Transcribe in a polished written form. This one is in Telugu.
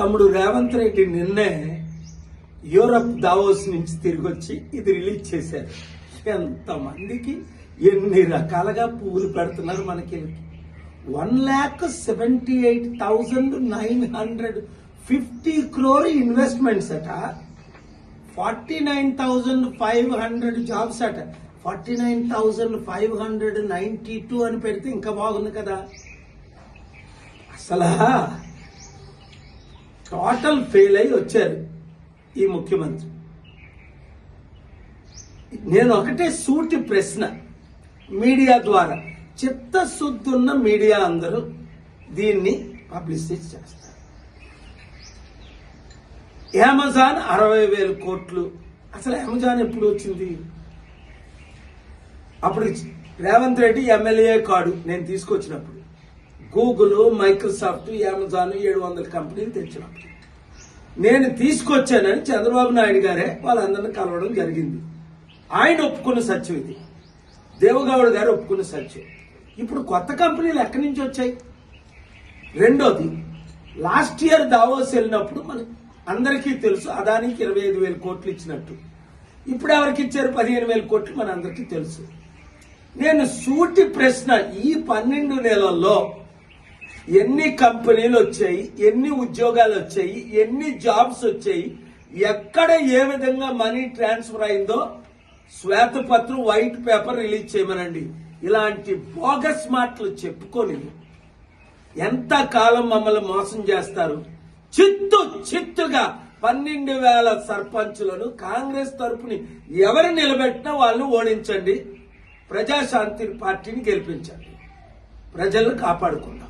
తమ్ముడు రేవంత్ రెడ్డి నిన్నే యూరప్ దావోస్ నుంచి తిరిగి వచ్చి ఇది రిలీజ్ చేశారు. ఎంతమందికి ఎన్ని రకాలుగా పువ్వులు పెడుతున్నారు మనకి. 1,78,950 crore ఇన్వెస్ట్మెంట్స్ అట, 49,500 జాబ్స్ అట. 49,592 అని పెడితే ఇంకా బాగుంది కదా. అసలు టోటల్ ఫెయిల్ అయి వచ్చారు ఈ ముఖ్యమంత్రి. నేను ఒకటే సూటి ప్రశ్న మీడియా ద్వారా, చిత్తశుద్ధున్న మీడియా అందరూ దీన్ని పబ్లిసిటీ చేస్తారు. అమెజాన్ 60,000 కోట్లు. అసలు అమెజాన్ ఎప్పుడు వచ్చింది? అప్పుడు రేవంత్ రెడ్డి ఎమ్మెల్యే కాడు నేను తీసుకొచ్చినప్పుడు. గూగుల్, మైక్రోసాఫ్ట్, అమెజాన్ 700 కంపెనీలు తెచ్చినప్పుడు నేను తీసుకొచ్చానని చంద్రబాబు నాయుడు గారే వాళ్ళందరినీ కలవడం జరిగింది. ఆయన ఒప్పుకున్న సత్యం ఇది, దేవగౌడ్ గారు ఒప్పుకున్న సత్యం. ఇప్పుడు కొత్త కంపెనీలు ఎక్కడి నుంచి వచ్చాయి? రెండోది, లాస్ట్ ఇయర్ దావోస్ వెళ్ళినప్పుడు మన అందరికీ తెలుసు అదానికి 25,000 కోట్లు ఇచ్చినట్టు. ఇప్పుడు ఎవరికి ఇచ్చారు? 15,000 కోట్లు మన అందరికీ తెలుసు. నేను సూటి ప్రశ్న, ఈ 12 నెలల్లో ఎన్ని కంపెనీలు వచ్చాయి, ఎన్ని ఉద్యోగాలు వచ్చాయి, ఎన్ని జాబ్స్ వచ్చాయి, ఎక్కడ ఏ విధంగా మనీ ట్రాన్స్ఫర్ అయిందో శ్వేతపత్రం, వైట్ పేపర్ రిలీజ్ చేయమనండి. ఇలాంటి బోగస్ మాటలు చెప్పుకొని ఎంత కాలం మమ్మల్ని మోసం చేస్తారు? చిత్తుగా 12,000 సర్పంచులను కాంగ్రెస్ తరపుని ఎవరు నిలబెట్టినా వాళ్ళు ఓడించండి, ప్రజాశాంతి పార్టీని గెలిపించండి, ప్రజలను కాపాడుకుందాం.